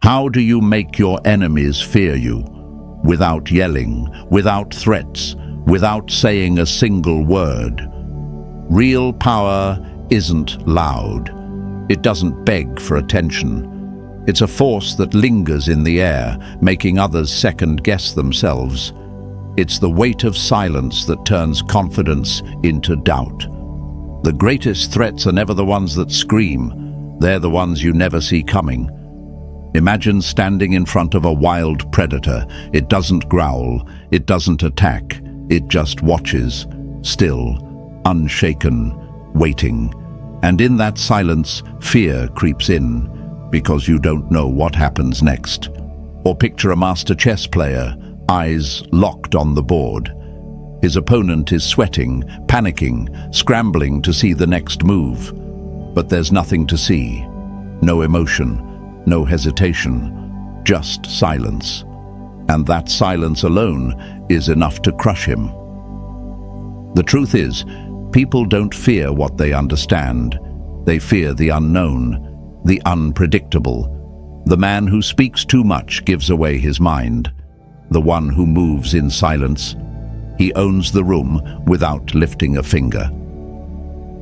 How do you make your enemies fear you? Without yelling, without threats, without saying a single word. Real power isn't loud. It doesn't beg for attention. It's a force that lingers in the air, making others second-guess themselves. It's the weight of silence that turns confidence into doubt. The greatest threats are never the ones that scream. They're the ones you never see coming. Imagine standing in front of a wild predator. It doesn't growl, it doesn't attack, it just watches, still, unshaken, waiting. And in that silence, fear creeps in, because you don't know what happens next. Or picture a master chess player, eyes locked on the board. His opponent is sweating, panicking, scrambling to see the next move. But there's nothing to see. No emotion, no hesitation, just silence. And that silence alone is enough to crush him. The truth is, people don't fear what they understand. They fear the unknown, the unpredictable. The man who speaks too much gives away his mind. The one who moves in silence, he owns the room without lifting a finger.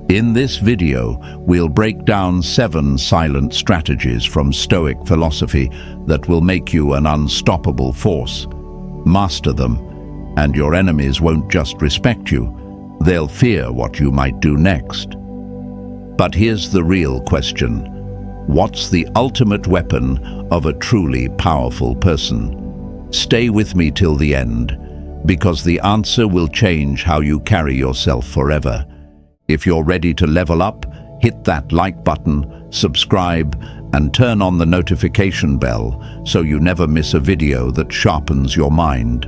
In this video, we'll break down 7 silent strategies from Stoic philosophy that will make you an unstoppable force. Master them, and your enemies won't just respect you, they'll fear what you might do next. But here's the real question. What's the ultimate weapon of a truly powerful person? Stay with me till the end, because the answer will change how you carry yourself forever. If you're ready to level up, hit that like button, subscribe, and turn on the notification bell so you never miss a video that sharpens your mind.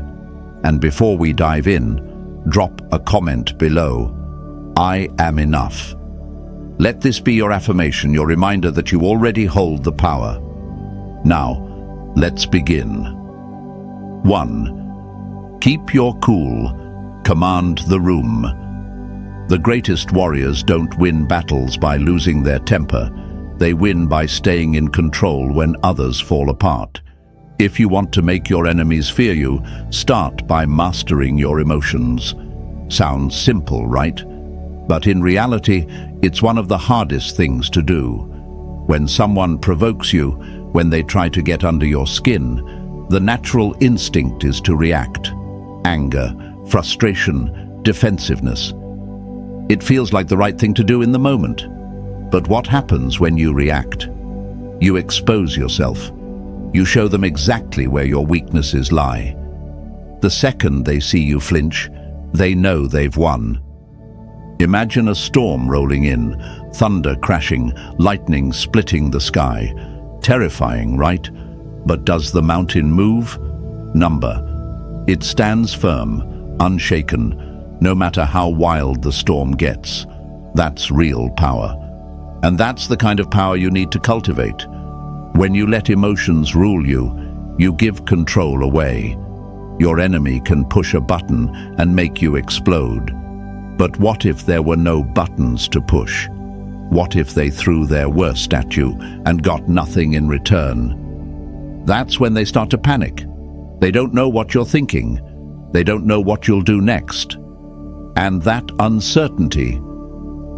And before we dive in, drop a comment below. I am enough. Let this be your affirmation, your reminder that you already hold the power. Now, let's begin. 1. Keep your cool. Command the room. The greatest warriors don't win battles by losing their temper. They win by staying in control when others fall apart. If you want to make your enemies fear you, start by mastering your emotions. Sounds simple, right? But in reality, it's one of the hardest things to do. When someone provokes you, when they try to get under your skin, the natural instinct is to react. Anger, frustration, defensiveness. It feels like the right thing to do in the moment. But what happens when you react? You expose yourself. You show them exactly where your weaknesses lie. The second they see you flinch, they know they've won. Imagine a storm rolling in, thunder crashing, lightning splitting the sky. Terrifying, right? But does the mountain move? Number. It stands firm, unshaken, no matter how wild the storm gets. That's real power. And that's the kind of power you need to cultivate. When you let emotions rule you, you give control away. Your enemy can push a button and make you explode. But what if there were no buttons to push? What if they threw their worst at you and got nothing in return? That's when they start to panic. They don't know what you're thinking. They don't know what you'll do next. And that uncertainty,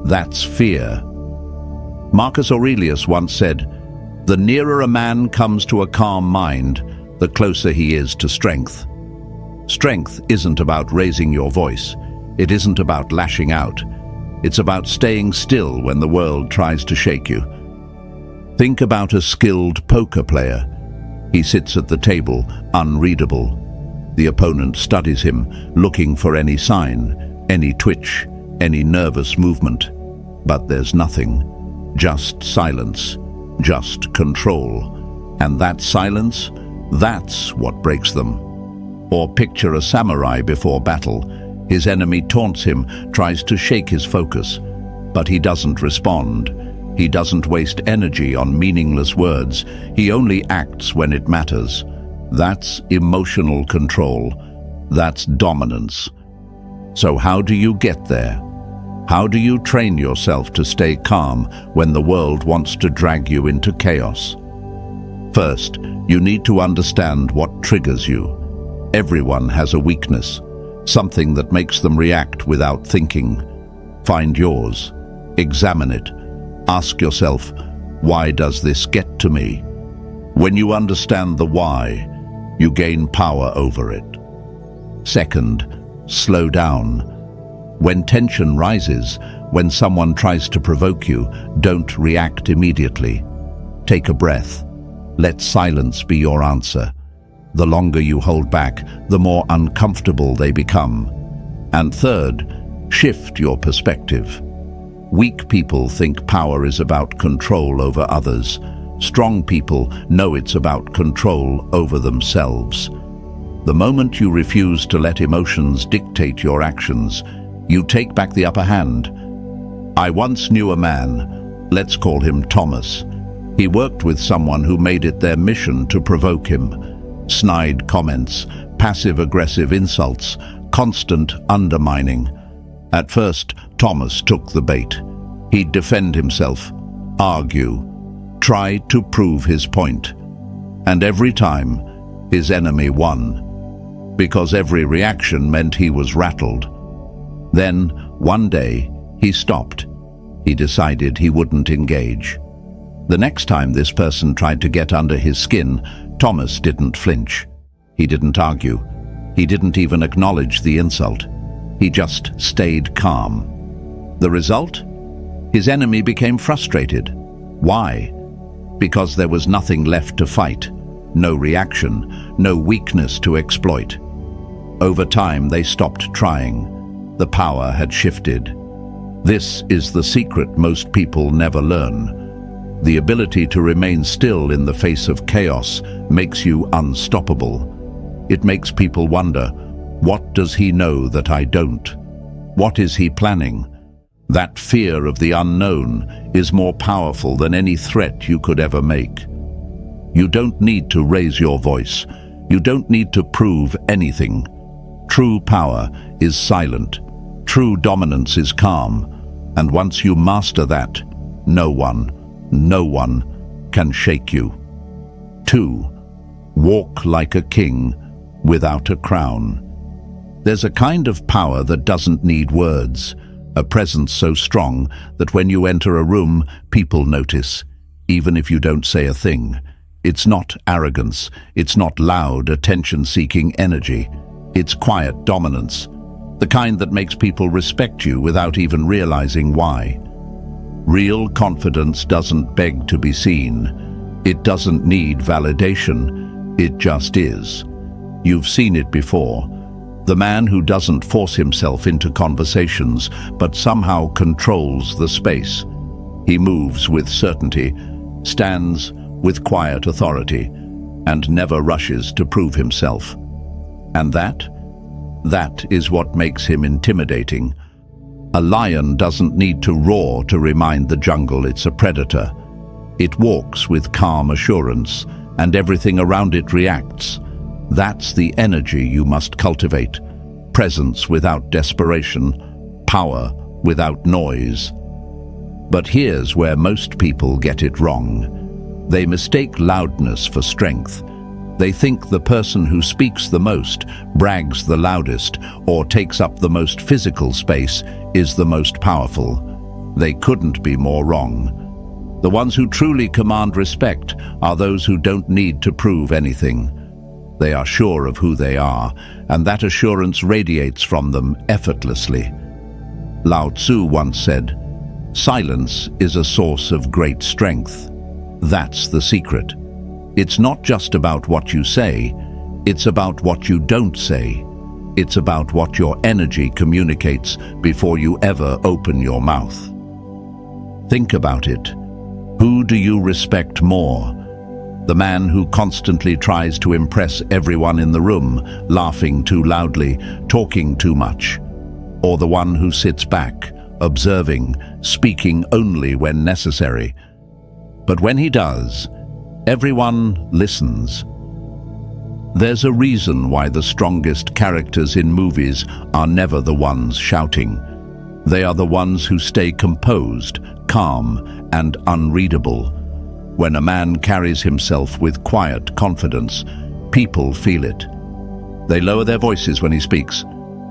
that's fear. Marcus Aurelius once said, "The nearer a man comes to a calm mind, the closer he is to strength." Strength isn't about raising your voice. It isn't about lashing out. It's about staying still when the world tries to shake you. Think about a skilled poker player. He sits at the table, unreadable. The opponent studies him, looking for any sign, any twitch, any nervous movement. But there's nothing. Just silence. Just control. And that silence, that's what breaks them. Or picture a samurai before battle. His enemy taunts him, tries to shake his focus, but he doesn't respond. He doesn't waste energy on meaningless words. He only acts when it matters. That's emotional control. That's dominance. So how do you get there? How do you train yourself to stay calm when the world wants to drag you into chaos? First, you need to understand what triggers you. Everyone has a weakness, something that makes them react without thinking. Find yours. Examine it. Ask yourself, why does this get to me? When you understand the why, you gain power over it. Second, slow down. When tension rises, when someone tries to provoke you, don't react immediately. Take a breath. Let silence be your answer. The longer you hold back, the more uncomfortable they become. And third, shift your perspective. Weak people think power is about control over others. Strong people know it's about control over themselves. The moment you refuse to let emotions dictate your actions, you take back the upper hand. I once knew a man, let's call him Thomas. He worked with someone who made it their mission to provoke him. Snide comments, passive-aggressive insults, constant undermining. At first, Thomas took the bait. He'd defend himself, argue, try to prove his point. And every time, his enemy won, because every reaction meant he was rattled. Then, one day, he stopped. He decided he wouldn't engage. The next time this person tried to get under his skin, Thomas didn't flinch. He didn't argue. He didn't even acknowledge the insult. He just stayed calm. The result? His enemy became frustrated. Why? Because there was nothing left to fight. No reaction, no weakness to exploit. Over time, they stopped trying. The power had shifted. This is the secret most people never learn. The ability to remain still in the face of chaos makes you unstoppable. It makes people wonder, what does he know that I don't? What is he planning? That fear of the unknown is more powerful than any threat you could ever make. You don't need to raise your voice. You don't need to prove anything. True power is silent. True dominance is calm. And once you master that, no one can shake you. 2. Walk like a king without a crown. There's a kind of power that doesn't need words, a presence so strong that when you enter a room, people notice, even if you don't say a thing. It's not arrogance, it's not loud, attention-seeking energy. It's quiet dominance, the kind that makes people respect you without even realizing why. Real confidence doesn't beg to be seen. It doesn't need validation. It just is. You've seen it before. The man who doesn't force himself into conversations, but somehow controls the space. He moves with certainty, stands with quiet authority, and never rushes to prove himself. And that is what makes him intimidating. A lion doesn't need to roar to remind the jungle it's a predator. It walks with calm assurance, and everything around it reacts. That's the energy you must cultivate. Presence without desperation, power without noise. But here's where most people get it wrong. They mistake loudness for strength. They think the person who speaks the most, brags the loudest, or takes up the most physical space is the most powerful. They couldn't be more wrong. The ones who truly command respect are those who don't need to prove anything. They are sure of who they are, and that assurance radiates from them effortlessly. Lao Tzu once said, "Silence is a source of great strength." That's the secret. It's not just about what you say, it's about what you don't say. It's about what your energy communicates before you ever open your mouth. Think about it. Who do you respect more? The man who constantly tries to impress everyone in the room, laughing too loudly, talking too much? Or the one who sits back, observing, speaking only when necessary? But when he does, everyone listens. There's a reason why the strongest characters in movies are never the ones shouting. They are the ones who stay composed, calm, and unreadable. When a man carries himself with quiet confidence, people feel it. They lower their voices when he speaks.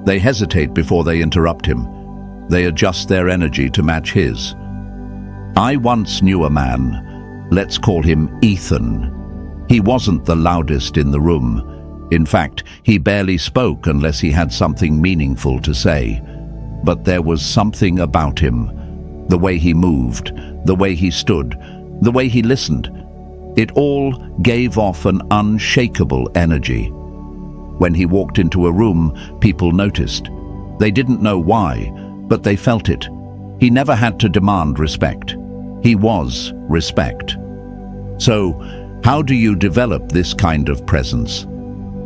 They hesitate before they interrupt him. They adjust their energy to match his. I once knew a man, let's call him Ethan. He wasn't the loudest in the room. In fact, he barely spoke unless he had something meaningful to say. But there was something about him. The way he moved, the way he stood, the way he listened. It all gave off an unshakable energy. When he walked into a room, people noticed. They didn't know why, but they felt it. He never had to demand respect. He was respect. So, how do you develop this kind of presence?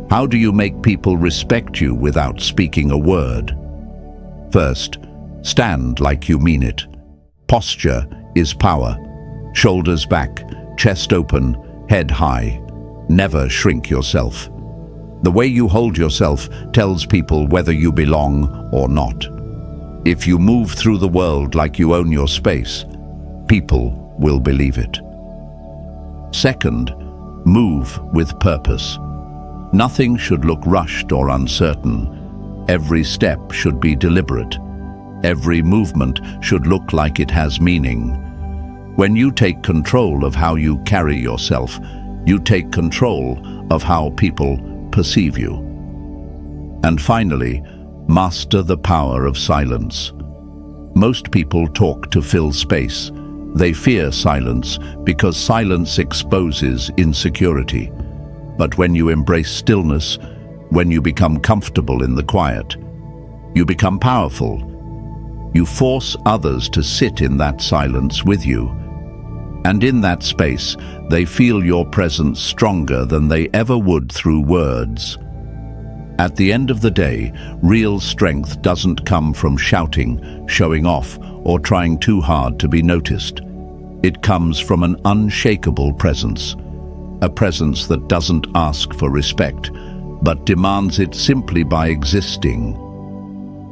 How do you make people respect you without speaking a word? First, stand like you mean it. Posture is power. Shoulders back, chest open, head high. Never shrink yourself. The way you hold yourself tells people whether you belong or not. If you move through the world like you own your space, people will believe it. Second, move with purpose. Nothing should look rushed or uncertain. Every step should be deliberate. Every movement should look like it has meaning. When you take control of how you carry yourself, you take control of how people perceive you. And finally, master the power of silence. Most people talk to fill space. They fear silence because silence exposes insecurity. But when you embrace stillness, when you become comfortable in the quiet, you become powerful. You force others to sit in that silence with you. And in that space, they feel your presence stronger than they ever would through words. At the end of the day, real strength doesn't come from shouting, showing off, or trying too hard to be noticed. It comes from an unshakable presence, a presence that doesn't ask for respect, but demands it simply by existing.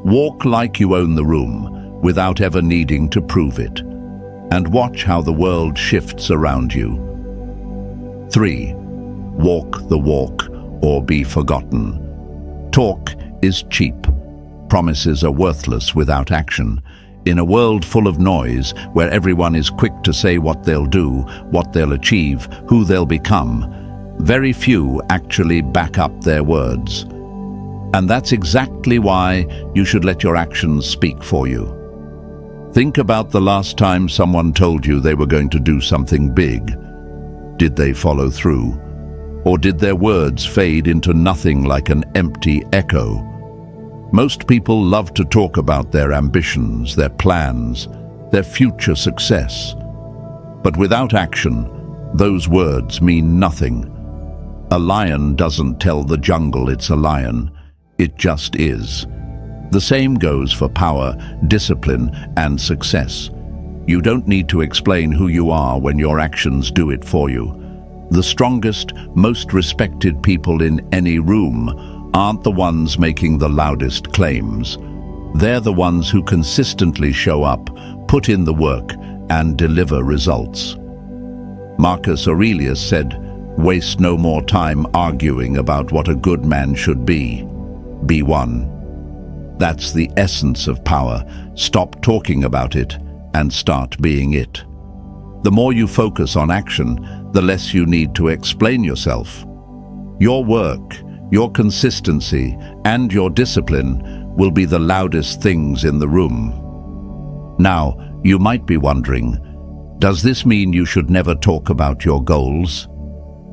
Walk like you own the room, without ever needing to prove it. And watch how the world shifts around you. 3. Walk the walk or be forgotten. Talk is cheap. Promises are worthless without action. In a world full of noise, where everyone is quick to say what they'll do, what they'll achieve, who they'll become, very few actually back up their words. And that's exactly why you should let your actions speak for you. Think about the last time someone told you they were going to do something big. Did they follow through? Or did their words fade into nothing like an empty echo? Most people love to talk about their ambitions, their plans, their future success. But without action, those words mean nothing. A lion doesn't tell the jungle it's a lion. It just is. The same goes for power, discipline, and success. You don't need to explain who you are when your actions do it for you. The strongest, most respected people in any room aren't the ones making the loudest claims. They're the ones who consistently show up, put in the work, and deliver results. Marcus Aurelius said, "Waste no more time arguing about what a good man should be. Be one." That's the essence of power. Stop talking about it and start being it. The more you focus on action, the less you need to explain yourself. Your work, your consistency, and your discipline will be the loudest things in the room. Now, you might be wondering, does this mean you should never talk about your goals?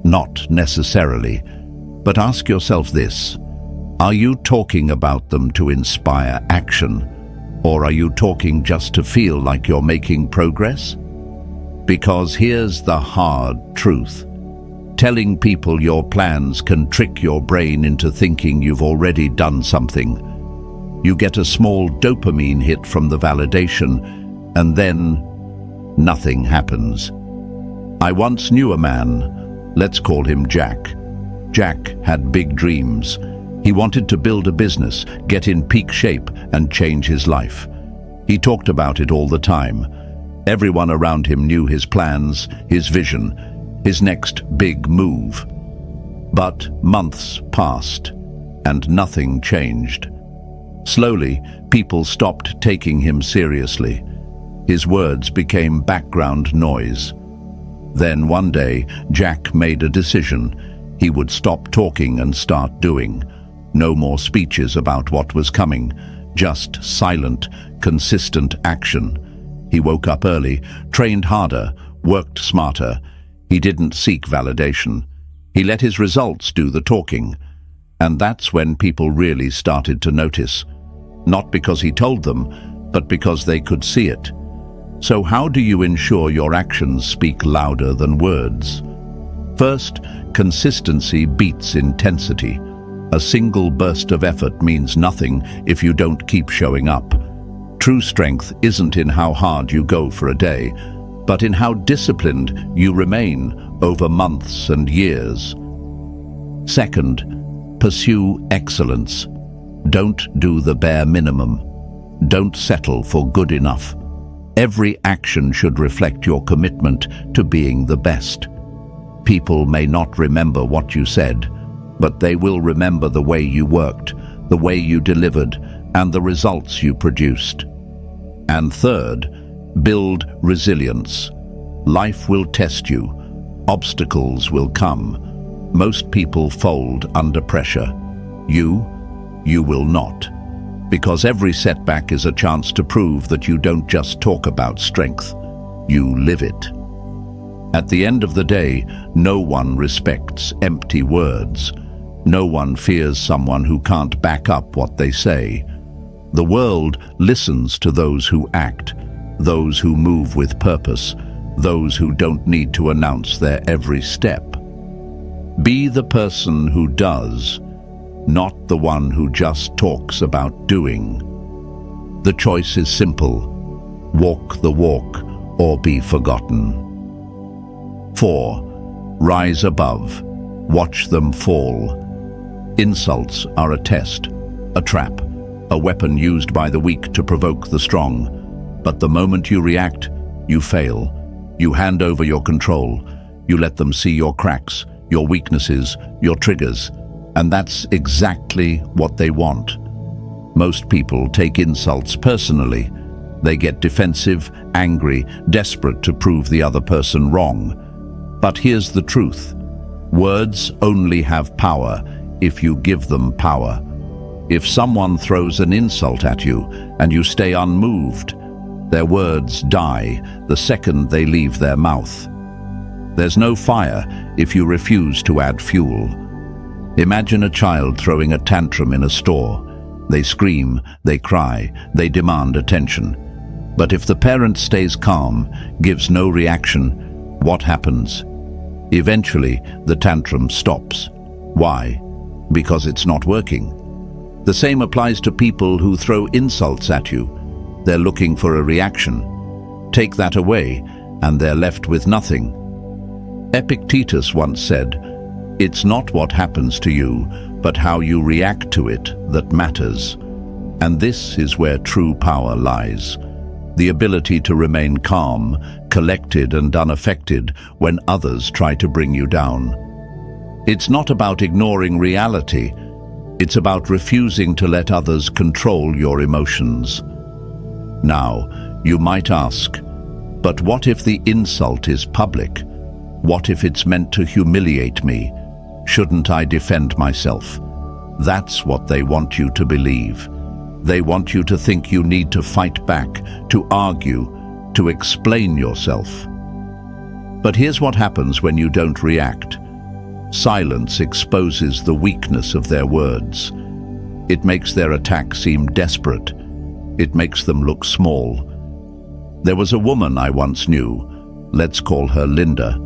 Not necessarily, but ask yourself this. Are you talking about them to inspire action, or are you talking just to feel like you're making progress? Because here's the hard truth. Telling people your plans can trick your brain into thinking you've already done something. You get a small dopamine hit from the validation, and then nothing happens. I once knew a man, let's call him Jack. Jack had big dreams. He wanted to build a business, get in peak shape, and change his life. He talked about it all the time. Everyone around him knew his plans, his vision, his next big move. But months passed, and nothing changed. Slowly, people stopped taking him seriously. His words became background noise. Then one day, Jack made a decision. He would stop talking and start doing. No more speeches about what was coming, just silent, consistent action. He woke up early, trained harder, worked smarter. He didn't seek validation. He let his results do the talking. And that's when people really started to notice. Not because he told them, but because they could see it. So how do you ensure your actions speak louder than words? First, consistency beats intensity. A single burst of effort means nothing if you don't keep showing up. True strength isn't in how hard you go for a day, but in how disciplined you remain over months and years. Second, pursue excellence. Don't do the bare minimum. Don't settle for good enough. Every action should reflect your commitment to being the best. People may not remember what you said, but they will remember the way you worked, the way you delivered, and the results you produced. And third, build resilience. Life will test you. Obstacles will come. Most people fold under pressure. You will not. Because every setback is a chance to prove that you don't just talk about strength, you live it. At the end of the day, no one respects empty words. No one fears someone who can't back up what they say. The world listens to those who act, those who move with purpose, those who don't need to announce their every step. Be the person who does, not the one who just talks about doing. The choice is simple: walk the walk or be forgotten. 4. Rise above. Watch them fall. Insults are a test, a trap, a weapon used by the weak to provoke the strong. But the moment you react, you fail. You hand over your control. You let them see your cracks, your weaknesses, your triggers. And that's exactly what they want. Most people take insults personally. They get defensive, angry, desperate to prove the other person wrong. But here's the truth. Words only have power if you give them power. If someone throws an insult at you and you stay unmoved, their words die the second they leave their mouth. There's no fire if you refuse to add fuel. Imagine a child throwing a tantrum in a store. They scream, they cry, they demand attention. But if the parent stays calm, gives no reaction, what happens? Eventually, the tantrum stops. Why? Because it's not working. The same applies to people who throw insults at you. They're looking for a reaction. Take that away, and they're left with nothing. Epictetus once said, "It's not what happens to you, but how you react to it that matters." And this is where true power lies. The ability to remain calm, collected and unaffected when others try to bring you down. It's not about ignoring reality. It's about refusing to let others control your emotions. Now, you might ask, but what if the insult is public? What if it's meant to humiliate me? Shouldn't I defend myself? That's what they want you to believe. They want you to think you need to fight back, to argue, to explain yourself. But here's what happens when you don't react. Silence exposes the weakness of their words. It makes their attack seem desperate. It makes them look small. There was a woman I once knew. Let's call her Linda.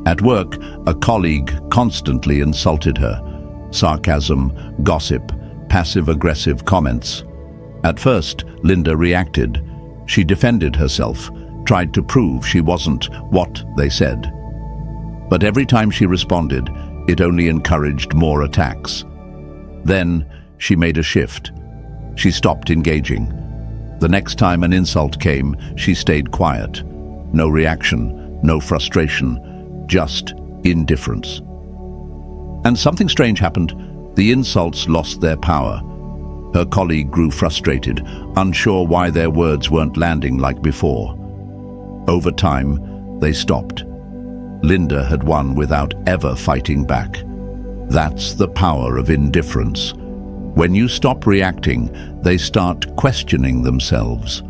At work, a colleague constantly insulted her. Sarcasm, gossip, passive-aggressive comments. At first, Linda reacted. She defended herself, tried to prove she wasn't what they said. But every time she responded, it only encouraged more attacks. Then, she made a shift. She stopped engaging. The next time an insult came, she stayed quiet. No reaction, no frustration, just indifference. And something strange happened. The insults lost their power. Her colleague grew frustrated, unsure why their words weren't landing like before. Over time, they stopped. Linda had won without ever fighting back. That's the power of indifference. When you stop reacting, they start questioning themselves.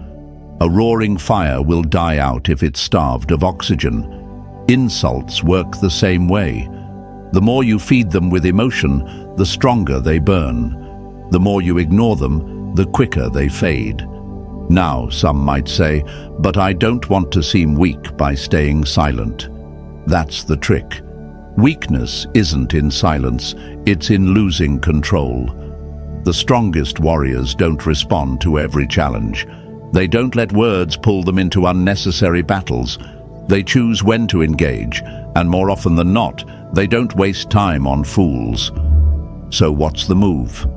A roaring fire will die out if it's starved of oxygen. Insults work the same way. The more you feed them with emotion, the stronger they burn. The more you ignore them, the quicker they fade. Now, some might say, but I don't want to seem weak by staying silent. That's the trick. Weakness isn't in silence, it's in losing control. The strongest warriors don't respond to every challenge. They don't let words pull them into unnecessary battles. They choose when to engage, and more often than not, they don't waste time on fools. So what's the move?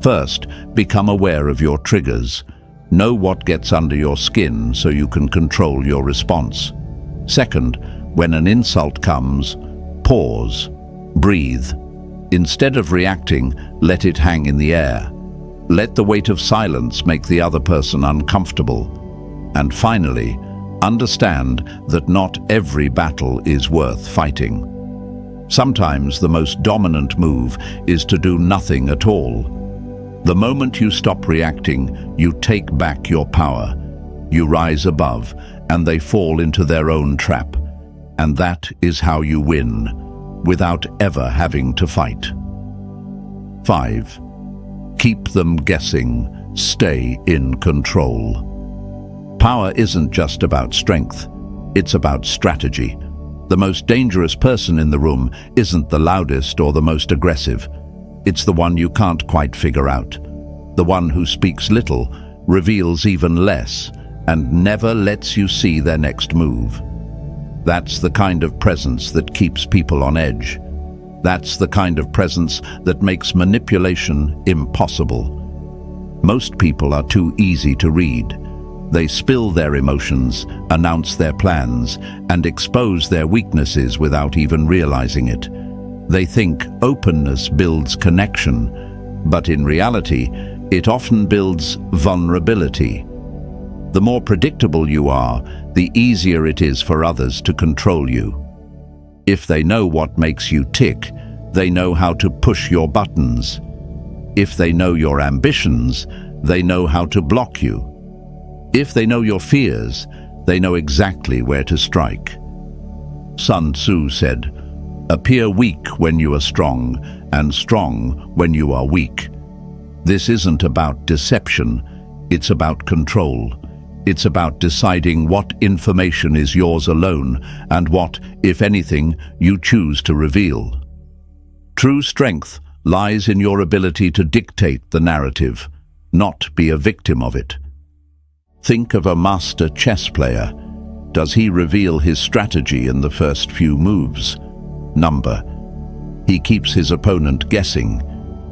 First, become aware of your triggers. Know what gets under your skin so you can control your response. Second, when an insult comes, pause, breathe. Instead of reacting, let it hang in the air. Let the weight of silence make the other person uncomfortable. And finally, understand that not every battle is worth fighting. Sometimes the most dominant move is to do nothing at all. The moment you stop reacting, you take back your power. You rise above, and they fall into their own trap. And that is how you win, without ever having to fight. 5. Keep them guessing. Stay in control. Power isn't just about strength, it's about strategy. The most dangerous person in the room isn't the loudest or the most aggressive. It's the one you can't quite figure out. The one who speaks little, reveals even less, and never lets you see their next move. That's the kind of presence that keeps people on edge. That's the kind of presence that makes manipulation impossible. Most people are too easy to read. They spill their emotions, announce their plans, and expose their weaknesses without even realizing it. They think openness builds connection, but in reality, it often builds vulnerability. The more predictable you are, the easier it is for others to control you. If they know what makes you tick, they know how to push your buttons. If they know your ambitions, they know how to block you. If they know your fears, they know exactly where to strike. Sun Tzu said, "Appear weak when you are strong, and strong when you are weak." This isn't about deception, it's about control. It's about deciding what information is yours alone and what, if anything, you choose to reveal. True strength lies in your ability to dictate the narrative, not be a victim of it. Think of a master chess player. Does he reveal his strategy in the first few moves? Number. He keeps his opponent guessing.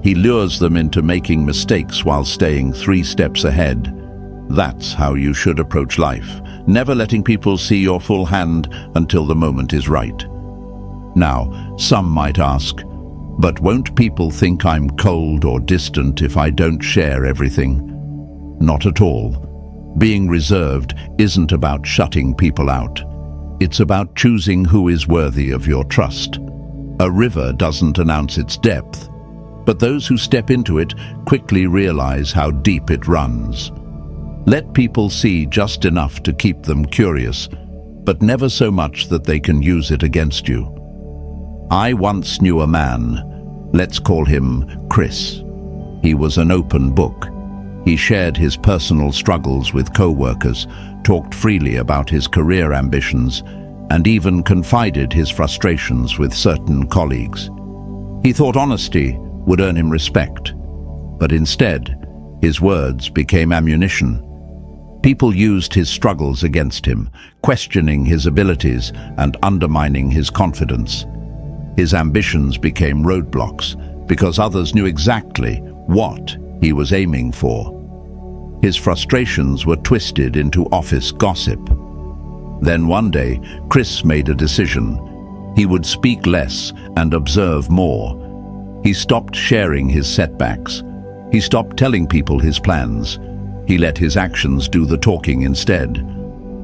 He lures them into making mistakes while staying 3 steps ahead. That's how you should approach life, never letting people see your full hand until the moment is right. Now, some might ask, but won't people think I'm cold or distant if I don't share everything? Not at all. Being reserved isn't about shutting people out. It's about choosing who is worthy of your trust. A river doesn't announce its depth, but those who step into it quickly realize how deep it runs. Let people see just enough to keep them curious, but never so much that they can use it against you. I once knew a man, let's call him Chris. He was an open book. He shared his personal struggles with co-workers, talked freely about his career ambitions, and even confided his frustrations with certain colleagues. He thought honesty would earn him respect, but instead, his words became ammunition. People used his struggles against him, questioning his abilities and undermining his confidence. His ambitions became roadblocks because others knew exactly what he was aiming for. His frustrations were twisted into office gossip. Then one day, Chris made a decision. He would speak less and observe more. He stopped sharing his setbacks. He stopped telling people his plans. He let his actions do the talking instead.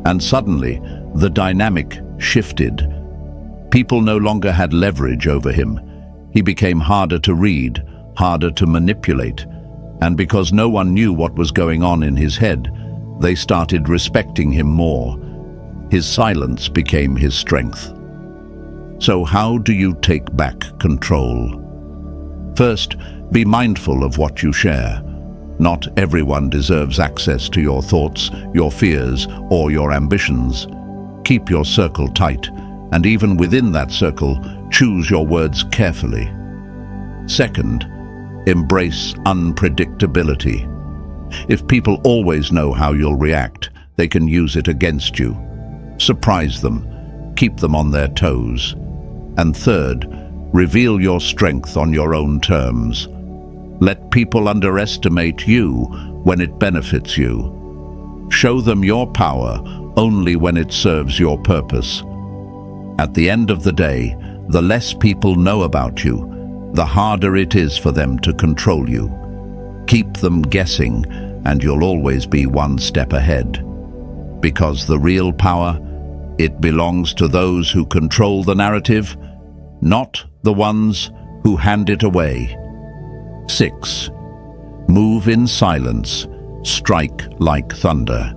And suddenly, the dynamic shifted. People no longer had leverage over him. He became harder to read, harder to manipulate. And because no one knew what was going on in his head, they started respecting him more. His silence became his strength. So how do you take back control? First, be mindful of what you share. Not everyone deserves access to your thoughts, your fears, or your ambitions. Keep your circle tight, and even within that circle, choose your words carefully. Second, embrace unpredictability. If people always know how you'll react, they can use it against you. Surprise them, keep them on their toes. And third, reveal your strength on your own terms. Let people underestimate you when it benefits you. Show them your power only when it serves your purpose. At the end of the day, the less people know about you, the harder it is for them to control you. Keep them guessing, and you'll always be one step ahead. Because the real power, it belongs to those who control the narrative, not the ones who hand it away. 6. Move in silence. Strike like thunder.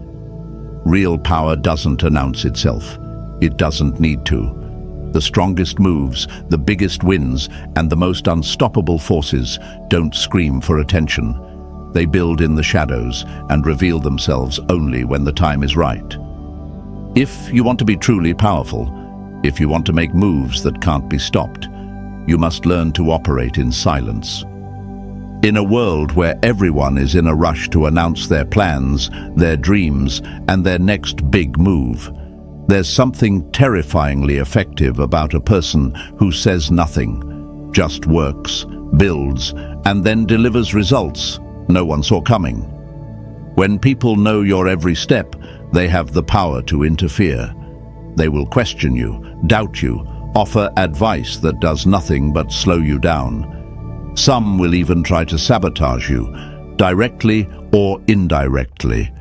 Real power doesn't announce itself. It doesn't need to. The strongest moves, the biggest wins, and the most unstoppable forces don't scream for attention. They build in the shadows and reveal themselves only when the time is right. If you want to be truly powerful, if you want to make moves that can't be stopped, you must learn to operate in silence. In a world where everyone is in a rush to announce their plans, their dreams, and their next big move, there's something terrifyingly effective about a person who says nothing, just works, builds, and then delivers results no one saw coming. When people know your every step, they have the power to interfere. They will question you, doubt you, offer advice that does nothing but slow you down. Some will even try to sabotage you, directly or indirectly.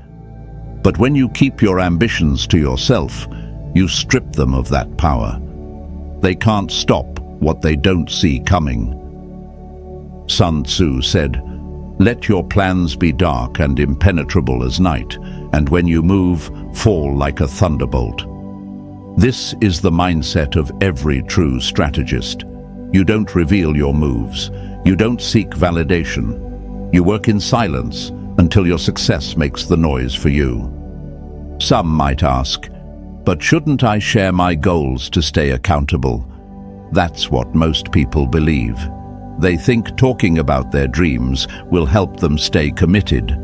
But when you keep your ambitions to yourself, you strip them of that power. They can't stop what they don't see coming. Sun Tzu said, "Let your plans be dark and impenetrable as night, and when you move, fall like a thunderbolt." This is the mindset of every true strategist. You don't reveal your moves. You don't seek validation. You work in silence until your success makes the noise for you. Some might ask, but shouldn't I share my goals to stay accountable? That's what most people believe. They think talking about their dreams will help them stay committed.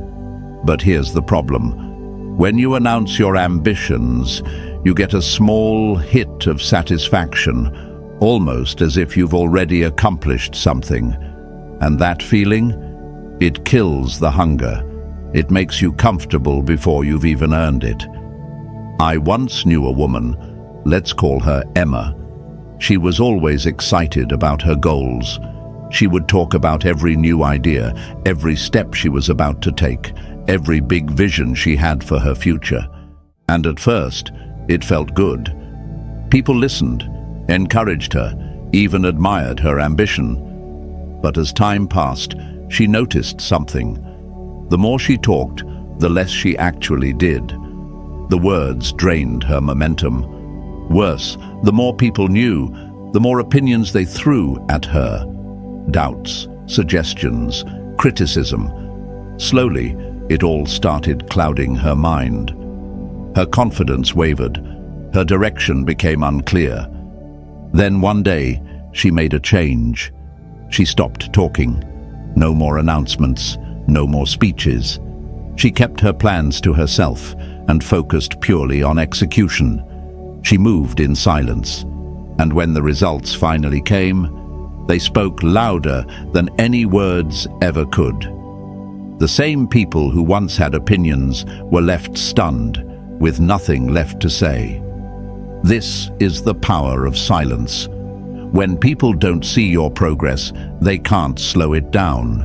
But here's the problem. When you announce your ambitions, you get a small hit of satisfaction, almost as if you've already accomplished something. And that feeling? It kills the hunger. It makes you comfortable before you've even earned it. I once knew a woman, let's call her Emma. She was always excited about her goals. She would talk about every new idea, every step she was about to take, every big vision she had for her future. And at first, it felt good. People listened, encouraged her, even admired her ambition. But as time passed, she noticed something. The more she talked, the less she actually did. The words drained her momentum. Worse, the more people knew, the more opinions they threw at her. Doubts, suggestions, criticism. Slowly, it all started clouding her mind. Her confidence wavered. Her direction became unclear. Then one day, she made a change. She stopped talking. No more announcements, no more speeches. She kept her plans to herself and focused purely on execution. She moved in silence. And when the results finally came, they spoke louder than any words ever could. The same people who once had opinions were left stunned. with nothing left to say. This is the power of silence. When people don't see your progress, they can't slow it down.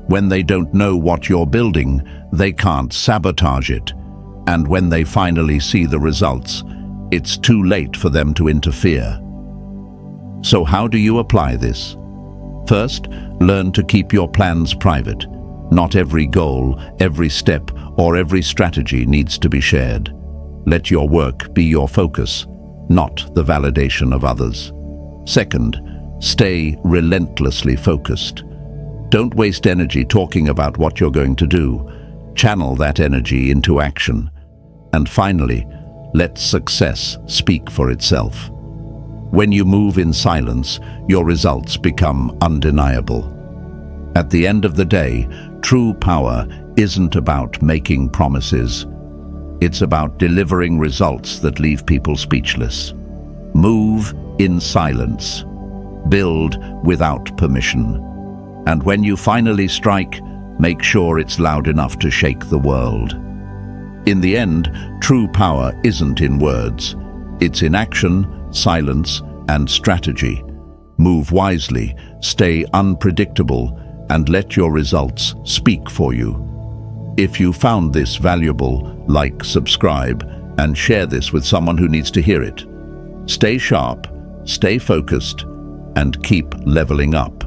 When they don't know what you're building, they can't sabotage it. And when they finally see the results, it's too late for them to interfere. So how do you apply this? First, learn to keep your plans private. Not every goal, every step, or every strategy needs to be shared. Let your work be your focus, not the validation of others. Second, stay relentlessly focused. Don't waste energy talking about what you're going to do. Channel that energy into action. And finally, let success speak for itself. When you move in silence, your results become undeniable. At the end of the day, true power isn't about making promises. It's about delivering results that leave people speechless. Move in silence. Build without permission. And when you finally strike, make sure it's loud enough to shake the world. In the end, true power isn't in words. It's in action, silence, and strategy. Move wisely, stay unpredictable, and let your results speak for you. If you found this valuable, like, subscribe, and share this with someone who needs to hear it. Stay sharp, stay focused, and keep leveling up.